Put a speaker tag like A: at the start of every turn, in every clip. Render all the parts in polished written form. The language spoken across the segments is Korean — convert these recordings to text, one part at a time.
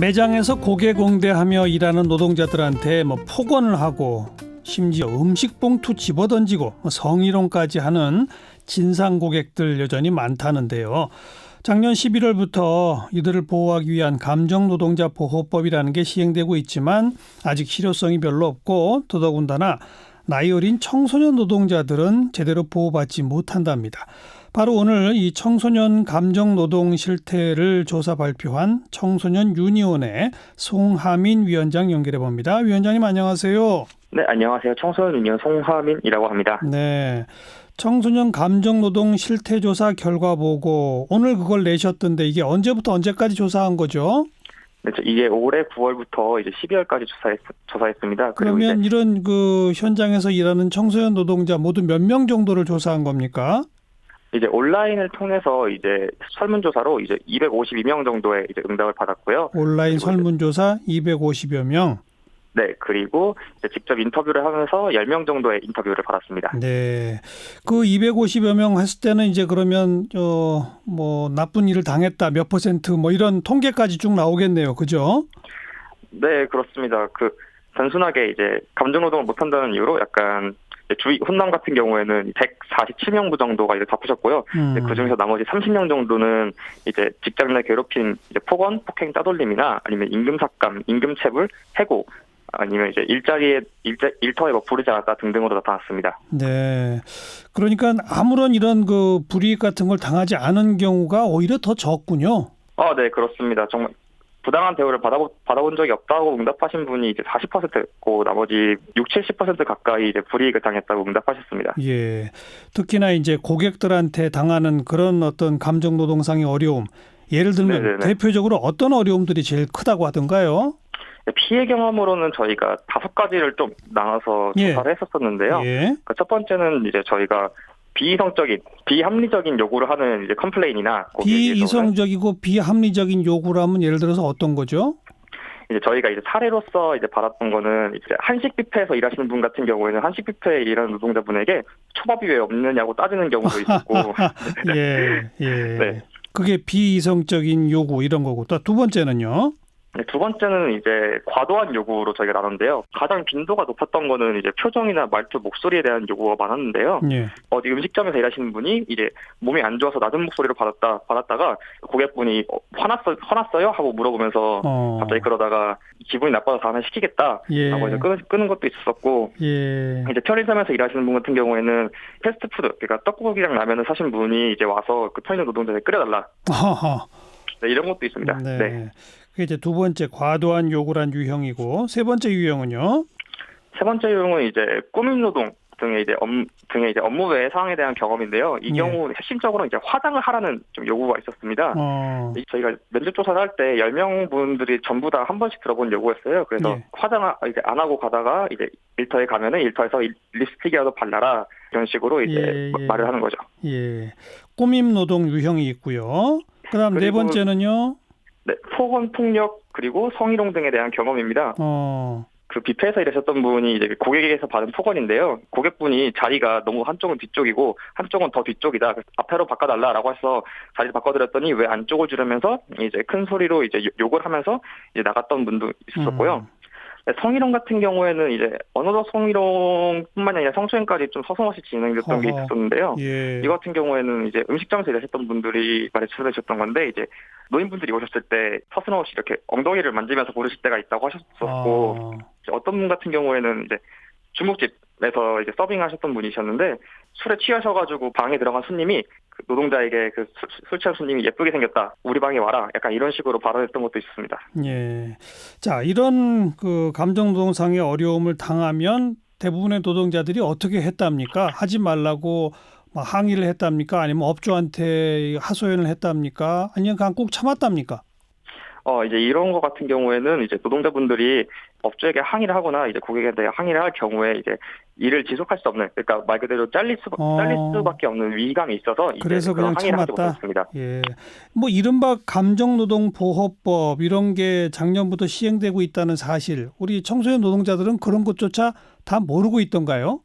A: 매장에서 고개공대하며 일하는 노동자들한테 폭언을 하고 심지어 음식 봉투 집어던지고 성희롱까지 하는 진상 고객들 여전히 많다는데요. 작년 11월부터 이들을 보호하기 위한 감정노동자 보호법이라는 게 시행되고 있지만 아직 실효성이 별로 없고 더더군다나 나이 어린 청소년 노동자들은 제대로 보호받지 못한답니다. 바로 오늘 이 청소년 감정노동 실태를 조사 발표한 청소년 유니온의 송하민 위원장 연결해 봅니다. 위원장님 안녕하세요.
B: 네, 안녕하세요. 청소년 유니온 송하민이라고 합니다.
A: 네, 청소년 감정노동 실태조사 결과 보고 오늘 그걸 내셨던데 이게 언제부터 언제까지 조사한 거죠?
B: 네, 이게 올해 9월부터 이제 12월까지 조사했습니다.
A: 그러면 이런 그 현장에서 일하는 청소년 노동자 모두 몇 명 정도를 조사한 겁니까?
B: 이제 온라인을 통해서 이제 설문조사로 이제 252명 정도의 이제 응답을 받았고요.
A: 온라인 설문조사 250여 명.
B: 네, 그리고 이제 직접 인터뷰를 하면서 10명 정도의 인터뷰를 받았습니다.
A: 네, 그 250여 명 했을 때는 이제 그러면 나쁜 일을 당했다 몇 퍼센트 이런 통계까지 쭉 나오겠네요, 그죠?
B: 네, 그렇습니다. 단순하게 이제 감정노동을 못한다는 이유로 약간 주의 혼남 같은 경우에는 147명부 정도가 이제 바쁘셨고요. 그 중에서 나머지 30명 정도는 이제 직장 내 괴롭힘, 이제 폭언, 폭행, 따돌림이나 아니면 임금 삭감, 임금 체불, 해고, 아니면 이제 일터에 부르지 않았다 등등으로 나타났습니다.
A: 네, 그러니까 아무런 이런 그 불이익 같은 걸 당하지 않은 경우가 오히려 더 적군요.
B: 네, 그렇습니다. 정말 부당한 대우를 받아본 적이 없다고 응답하신 분이 이제 40%고 나머지 60-70% 가까이 이제 불이익을 당했다고 응답하셨습니다.
A: 예, 특히나 이제 고객들한테 당하는 그런 어떤 감정노동상의 어려움, 예를 들면
B: 네네네.
A: 대표적으로 어떤 어려움들이 제일 크다고 하던가요?
B: 피해 경험으로는 저희가 5가지를 좀 나눠서 조사를 했었었는데요.
A: 예.
B: 첫 번째는 이제 저희가 비합리적인 요구를 하는 이제 컴플레인이나
A: 비이성적이고 비합리적인 요구를 하면 예를 들어서 어떤 거죠?
B: 이제 저희가 이제 사례로서 이제 받았던 거는 이제 한식 뷔페에서 일하시는 분 같은 경우에는 한식 뷔페에 일하는 노동자분에게 초밥이 왜 없느냐고 따지는 경우도 있었고.
A: 예.
B: 네.
A: 그게 비이성적인 요구 이런 거고 또 두 번째는요?
B: 네, 두 번째는 이제 과도한 요구로 저희가 나눴는데요. 가장 빈도가 높았던 거는 이제 표정이나 말투, 목소리에 대한 요구가 많았는데요.
A: 예.
B: 어디 음식점에서 일하시는 분이 이제 몸이 안 좋아서 낮은 목소리로 받았다가 고객분이 화났어요? 하고 물어보면서 갑자기 그러다가 기분이 나빠서 다음에 시키겠다라고 이제 끄는 것도 있었고, 이제 편의점에서 일하시는 분 같은 경우에는 패스트푸드, 그러니까 떡국이랑 라면을 사신 분이 이제 와서 그 편의점 노동자에 끓여달라. 네, 이런 것도 있습니다. 네.
A: 그게 이제 두 번째 과도한 요구란 유형이고 세 번째 유형은요?
B: 세 번째 유형은 이제 꾸민 노동 등의 이제 업무 외의 사항에 대한 경험인데요. 이 경우 핵심적으로 이제 화장을 하라는 좀 요구가 있었습니다. 저희가 면접 조사를 할 때 10명 분들이 전부 다 한 번씩 들어본 요구였어요. 그래서 화장을 이제 안 하고 가다가 이제 일터에 가면은 일터에서 립스틱이라도 발라라 이런 식으로 이제 말을 하는 거죠.
A: 예. 꾸밈 노동 유형이 있고요. 그다음 네 번째는요?
B: 네, 폭언, 폭력 그리고 성희롱 등에 대한 경험입니다. 그 뷔페에서 일하셨던 분이 이제 고객에게서 받은 폭언인데요. 고객분이 자리가 너무 한쪽은 뒤쪽이고 한쪽은 더 뒤쪽이다. 그래서 앞으로 바꿔달라라고 해서 자리를 바꿔드렸더니 왜 안쪽을 주려면서 이제 큰 소리로 이제 욕을 하면서 이제 나갔던 분도 있었고요. 성희롱 같은 경우에는 이제 언어적 성희롱뿐만 아니라 성추행까지 좀 서슴없이 진행됐던 게 있었는데요. 이거 같은 경우에는 이제 음식점에서 일하셨던 분들이 말해주셨던 건데 이제 노인분들이 오셨을 때 서슴없이 이렇게 엉덩이를 만지면서 부르실 때가 있다고 하셨었고 어떤 분 같은 경우에는 이제 중국집에서 이제 서빙하셨던 분이셨는데 술에 취하셔가지고 방에 들어간 손님이 그 노동자에게 술 취한 손님이 예쁘게 생겼다. 우리 방에 와라. 약간 이런 식으로 발언했던 것도 있었습니다.
A: 예. 자, 이런 그 감정노동상의 어려움을 당하면 대부분의 노동자들이 어떻게 했답니까? 하지 말라고 항의를 했답니까? 아니면 업주한테 하소연을 했답니까? 아니면 그냥 꼭 참았답니까?
B: 이제 이런 거 같은 경우에는 이제 노동자분들이 업주에게 항의를 하거나 이제 고객한테 항의를 할 경우에 이제 일을 지속할 수 없는, 그러니까 말 그대로 잘릴 수밖에 없는 위기감이 있어서
A: 그래서 그냥
B: 항의를 하지
A: 참았다.
B: 못했습니다.
A: 예, 이른바 감정노동보호법 이런 게 작년부터 시행되고 있다는 사실, 우리 청소년 노동자들은 그런 것조차 다 모르고 있던가요?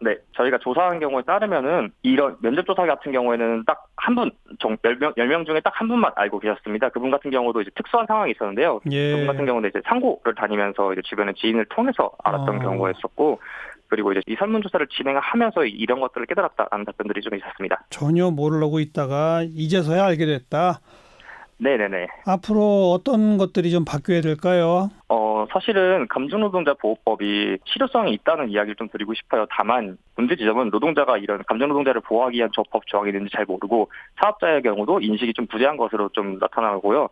B: 네, 저희가 조사한 경우에 따르면은 이런 면접 조사 같은 경우에는 딱 한 분, 10명 중에 딱 한 분만 알고 계셨습니다. 그분 같은 경우도 이제 특수한 상황이 있었는데요.
A: 예.
B: 그분 같은 경우는 이제 상고를 다니면서 이제 주변의 지인을 통해서 알았던 경우가 있었고, 그리고 이제 이 설문조사를 진행하면서 이런 것들을 깨달았다는 답변들이 좀 있었습니다.
A: 전혀 모르고 있다가 이제서야 알게 됐다.
B: 네네네.
A: 앞으로 어떤 것들이 좀 바뀌어야 될까요?
B: 사실은 감정노동자 보호법이 실효성이 있다는 이야기를 좀 드리고 싶어요. 다만 문제 지점은 노동자가 이런 감정노동자를 보호하기 위한 법 조항이 있는지 잘 모르고 사업자의 경우도 인식이 좀 부재한 것으로 좀 나타나고요.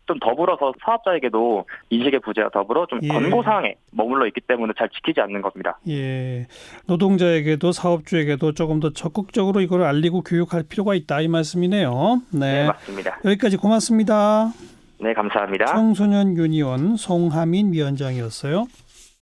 B: 좀 더불어서 사업자에게도 인식의 부재와 더불어 좀 권고사항에 머물러 있기 때문에 잘 지키지 않는 겁니다.
A: 예, 노동자에게도 사업주에게도 조금 더 적극적으로 이걸 알리고 교육할 필요가 있다 이 말씀이네요.
B: 네, 맞습니다.
A: 여기까지 고맙습니다.
B: 네, 감사합니다.
A: 청소년 유니온 송하민 위원장이었어요.